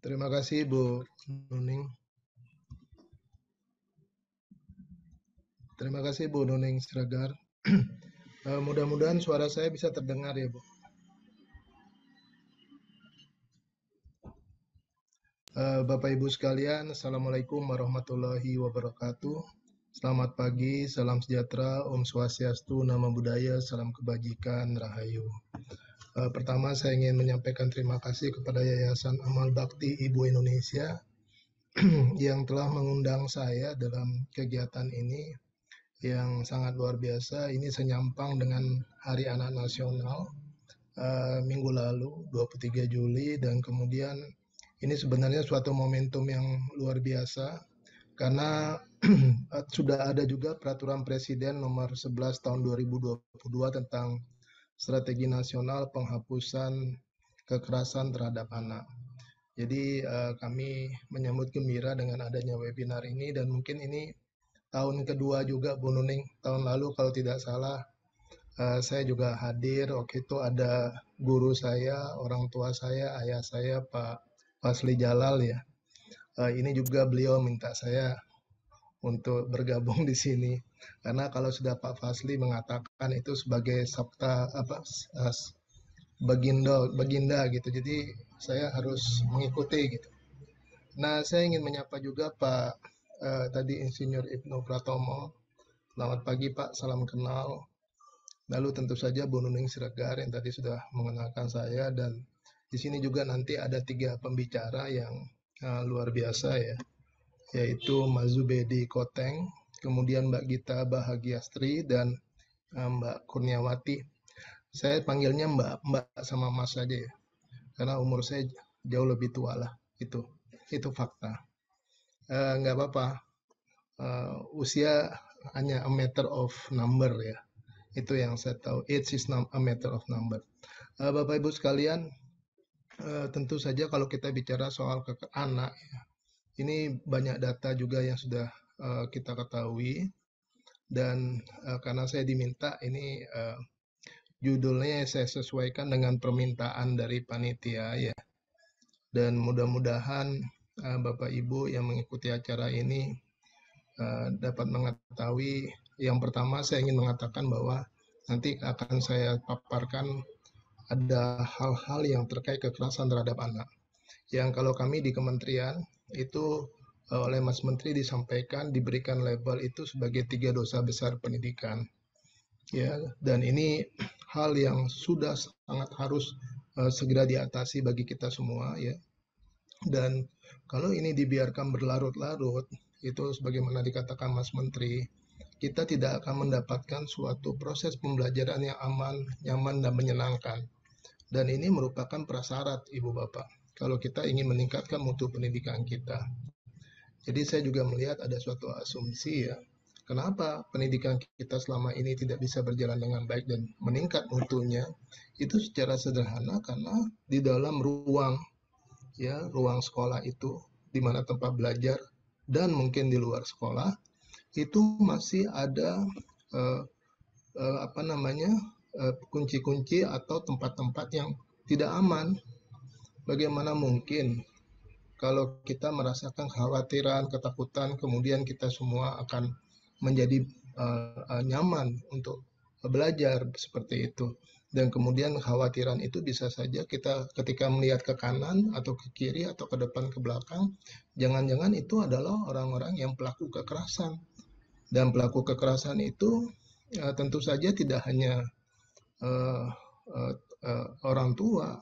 Terima kasih Bu Nuning. Terima kasih Bu Nuning Siragar. Mudah-mudahan suara saya bisa terdengar ya Bu. Bapak Ibu sekalian, Assalamualaikum warahmatullahi wabarakatuh. Selamat pagi, salam sejahtera, Om Swastiastu, Namo Buddhaya, salam kebajikan, Rahayu. Pertama saya ingin menyampaikan terima kasih kepada Yayasan Amal Bakti Ibu Indonesia yang telah mengundang saya dalam kegiatan ini yang sangat luar biasa. Ini senyampang dengan Hari Anak Nasional minggu lalu, 23 Juli, dan kemudian ini sebenarnya suatu momentum yang luar biasa karena sudah ada juga peraturan Presiden nomor 11 tahun 2022 tentang strategi nasional penghapusan kekerasan terhadap anak. Jadi kami menyambut gembira dengan adanya webinar ini dan mungkin ini tahun kedua juga Bu Nuning. Tahun lalu kalau tidak salah saya juga hadir, waktu itu ada guru saya, orang tua saya, ayah saya, Pak Fasli Jalal ya. Ini juga beliau minta saya untuk bergabung di sini. Karena kalau sudah Pak Fasli mengatakan itu sebagai sabta apa baginda gitu. Jadi saya harus mengikuti gitu. Nah, saya ingin menyapa juga Pak tadi Insinyur Ibnu Pratomo. Selamat pagi Pak, salam kenal. Lalu tentu saja Bu Nuning Siregar yang tadi sudah mengenalkan saya dan di sini juga nanti ada 3 pembicara yang luar biasa ya, yaitu Mas Zubedi Koteng, kemudian Mbak Gita Bahagiastri dan Mbak Kurniawati. Saya panggilnya Mbak, Mbak sama Mas saja ya, karena umur saya jauh lebih tua lah. Itu fakta. Nggak apa-apa. Usia hanya a matter of number ya. Itu yang saya tahu. Age is a matter of number. Bapak Ibu sekalian, tentu saja kalau kita bicara soal anak, ya, ini banyak data juga yang sudah kita ketahui. Dan karena saya diminta, ini judulnya saya sesuaikan dengan permintaan dari panitia ya. Dan mudah-mudahan Bapak Ibu yang mengikuti acara ini dapat mengetahui. Yang pertama saya ingin mengatakan bahwa nanti akan saya paparkan ada hal-hal yang terkait kekerasan terhadap anak. Yang kalau kami di kementerian itu oleh Mas Menteri disampaikan diberikan label itu sebagai 3 dosa besar pendidikan. Ya, dan ini hal yang sudah sangat harus segera diatasi bagi kita semua ya. Dan kalau ini dibiarkan berlarut-larut, itu sebagaimana dikatakan Mas Menteri, kita tidak akan mendapatkan suatu proses pembelajaran yang aman, nyaman, dan menyenangkan. Dan ini merupakan prasyarat Ibu Bapak, kalau kita ingin meningkatkan mutu pendidikan kita. Jadi saya juga melihat ada suatu asumsi ya, kenapa pendidikan kita selama ini tidak bisa berjalan dengan baik dan meningkat mutunya, itu secara sederhana karena di dalam ruang sekolah itu, di mana tempat belajar, dan mungkin di luar sekolah, itu masih ada eh, kunci-kunci atau tempat-tempat yang tidak aman. Bagaimana mungkin kalau kita merasakan kekhawatiran, ketakutan, kemudian kita semua akan menjadi nyaman untuk belajar seperti itu. Dan kemudian kekhawatiran itu bisa saja kita ketika melihat ke kanan atau ke kiri atau ke depan ke belakang, jangan-jangan itu adalah orang-orang yang pelaku kekerasan. Dan pelaku kekerasan itu tentu saja tidak hanya uh, uh, orang tua,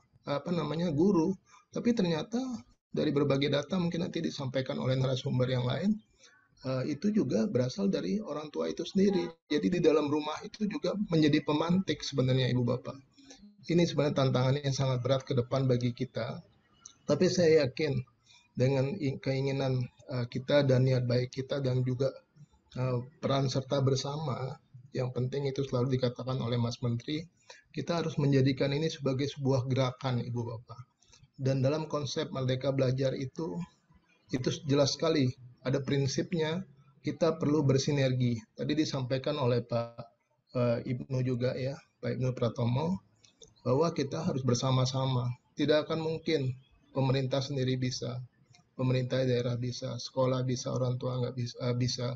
guru, tapi ternyata dari berbagai data mungkin nanti disampaikan oleh narasumber yang lain, itu juga berasal dari orang tua itu sendiri. Jadi di dalam rumah itu juga menjadi pemantik sebenarnya Ibu Bapak. Ini sebenarnya tantangan yang sangat berat ke depan bagi kita. Tapi saya yakin dengan keinginan kita dan niat baik kita dan juga peran serta bersama, yang penting itu selalu dikatakan oleh Mas Menteri, kita harus menjadikan ini sebagai sebuah gerakan Ibu Bapak. Dan dalam konsep Merdeka Belajar itu jelas sekali ada prinsipnya, kita perlu bersinergi. Tadi disampaikan oleh Pak Ibnu juga ya, Pak Ibnu Pratomo, bahwa kita harus bersama-sama. Tidak akan mungkin pemerintah sendiri bisa, pemerintah daerah bisa, sekolah bisa, orang tua nggak bisa, bisa.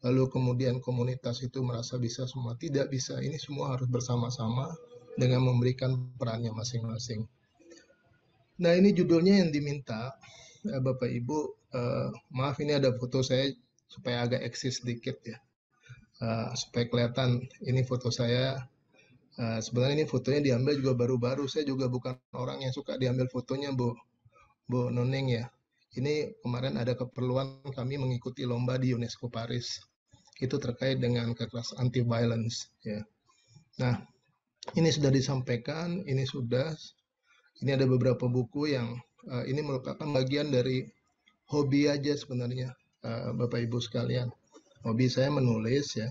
Lalu kemudian komunitas itu merasa bisa semua. Tidak bisa. Ini semua harus bersama-sama dengan memberikan perannya masing-masing. Nah, ini judulnya yang diminta, Bapak Ibu. Maaf, ini ada foto saya supaya agak eksis sedikit ya. Supaya kelihatan ini foto saya. Sebenarnya ini fotonya diambil juga baru-baru. Saya juga bukan orang yang suka diambil fotonya, Bu Nuneng ya. Ini kemarin ada keperluan kami mengikuti lomba di UNESCO Paris. Itu terkait dengan kekerasan anti-violence ya. Nah, ini sudah disampaikan, ini ada beberapa buku yang ini merupakan bagian dari hobi aja sebenarnya, Bapak Ibu sekalian. Hobi saya menulis ya,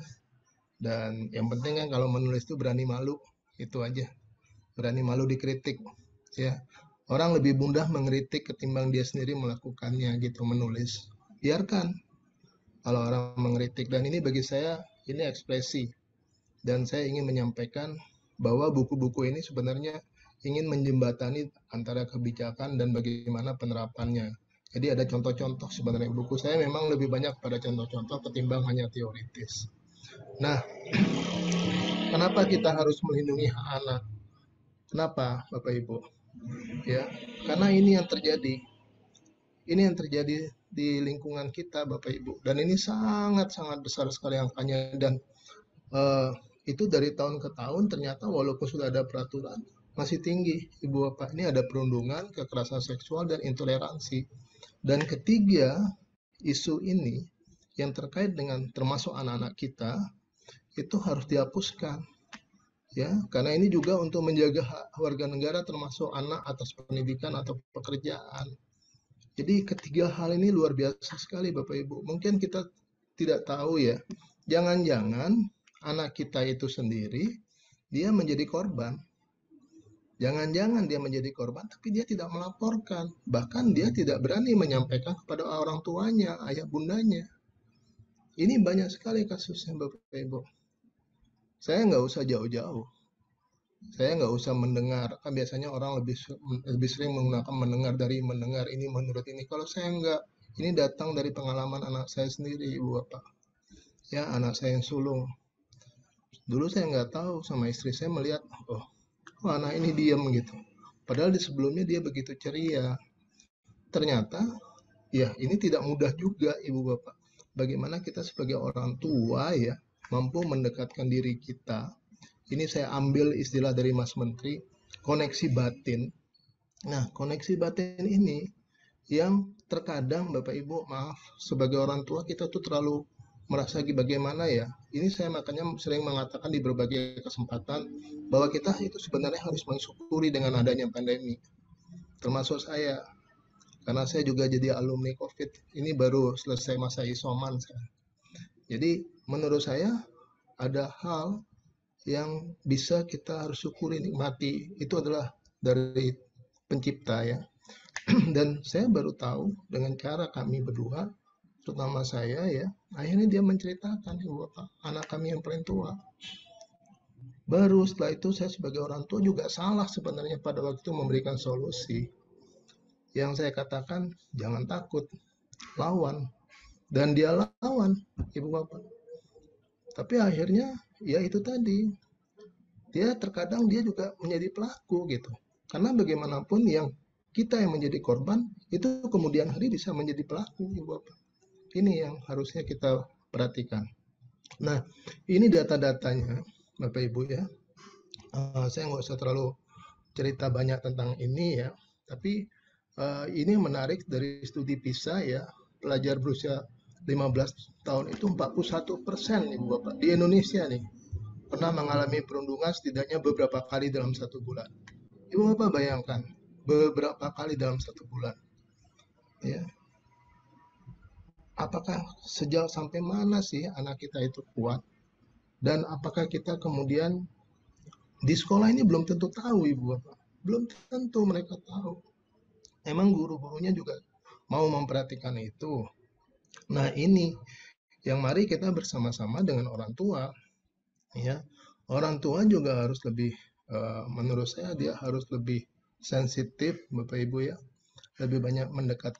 dan yang penting kan kalau menulis itu berani malu, itu aja. Berani malu dikritik ya. Orang lebih mudah mengkritik ketimbang dia sendiri melakukannya gitu, menulis. Biarkan kalau orang mengkritik, dan ini bagi saya ini ekspresi, dan saya ingin menyampaikan bahwa buku-buku ini sebenarnya ingin menjembatani antara kebijakan dan bagaimana penerapannya. Jadi ada contoh-contoh sebenarnya. Buku saya memang lebih banyak pada contoh-contoh ketimbang hanya teoritis. Nah, kenapa kita harus melindungi hak anak? Kenapa, Bapak Ibu? Ya, karena ini yang terjadi. Ini yang terjadi di lingkungan kita, Bapak Ibu. Dan ini sangat-sangat besar sekali angkanya. Dan eh, itu dari tahun ke tahun ternyata walaupun sudah ada peraturan, masih tinggi, Ibu Bapak. Ini ada perundungan, kekerasan seksual, dan intoleransi. Dan ketiga, isu ini yang terkait dengan termasuk anak-anak kita, itu harus dihapuskan. Ya, karena ini juga untuk menjaga hak warga negara termasuk anak atas pendidikan atau pekerjaan. Jadi ketiga hal ini luar biasa sekali Bapak Ibu. Mungkin kita tidak tahu ya. Jangan-jangan anak kita itu sendiri dia menjadi korban. Jangan-jangan dia menjadi korban tapi dia tidak melaporkan. Bahkan dia tidak berani menyampaikan kepada orang tuanya, ayah bundanya. Ini banyak sekali kasusnya Bapak Ibu. Saya nggak usah jauh-jauh. Saya nggak usah mendengar. Kan biasanya orang lebih sering menggunakan mendengar dari mendengar ini menurut ini. Kalau saya nggak, ini datang dari pengalaman anak saya sendiri, Ibu Bapak. Ya, anak saya yang sulung. Dulu saya nggak tahu, sama istri saya melihat, oh, anak ini diam gitu. Padahal di sebelumnya dia begitu ceria. Ternyata, ya ini tidak mudah juga, Ibu Bapak. Bagaimana kita sebagai orang tua ya, mampu mendekatkan diri kita. Ini saya ambil istilah dari Mas Menteri, koneksi batin. Nah, koneksi batin ini yang terkadang Bapak Ibu, maaf, sebagai orang tua kita tuh terlalu merasa bagaimana ya. Ini saya makanya sering mengatakan di berbagai kesempatan bahwa kita itu sebenarnya harus mensyukuri dengan adanya pandemi. Termasuk saya, karena saya juga jadi alumni COVID. Ini baru selesai masa isoman saya. Jadi menurut saya ada hal yang bisa kita harus syukuri, nikmati. Itu adalah dari pencipta ya. Dan saya baru tahu dengan cara kami berdua, terutama saya ya, akhirnya dia menceritakan, Bapak, anak kami yang paling tua. Baru setelah itu saya sebagai orang tua juga salah sebenarnya pada waktu itu memberikan solusi. Yang saya katakan, jangan takut, lawan. Dan dia lawan, Ibu Bapak. Tapi akhirnya, ya itu tadi, dia terkadang dia juga menjadi pelaku gitu. Karena bagaimanapun yang kita yang menjadi korban, itu kemudian hari bisa menjadi pelaku, Ibu Bapak. Ini yang harusnya kita perhatikan. Nah, ini data-datanya, Bapak Ibu ya. Saya nggak usah terlalu cerita banyak tentang ini ya, tapi ini menarik dari studi PISA ya, pelajar berusia 15 tahun itu 41% Ibu Bapak di Indonesia nih pernah mengalami perundungan setidaknya beberapa kali dalam 1 bulan. Ibu Bapak bayangkan, beberapa kali dalam 1 bulan. Ya, apakah sejauh sampai mana sih anak kita itu kuat? Dan apakah kita kemudian di sekolah ini belum tentu tahu Ibu Bapak. Belum tentu mereka tahu. Emang guru-gurunya juga mau memperhatikan itu. Nah ini yang mari kita bersama-sama dengan orang tua. Ya, orang tua juga harus lebih, menurut saya dia harus lebih sensitif Bapak Ibu ya. lebih banyak mendekatkan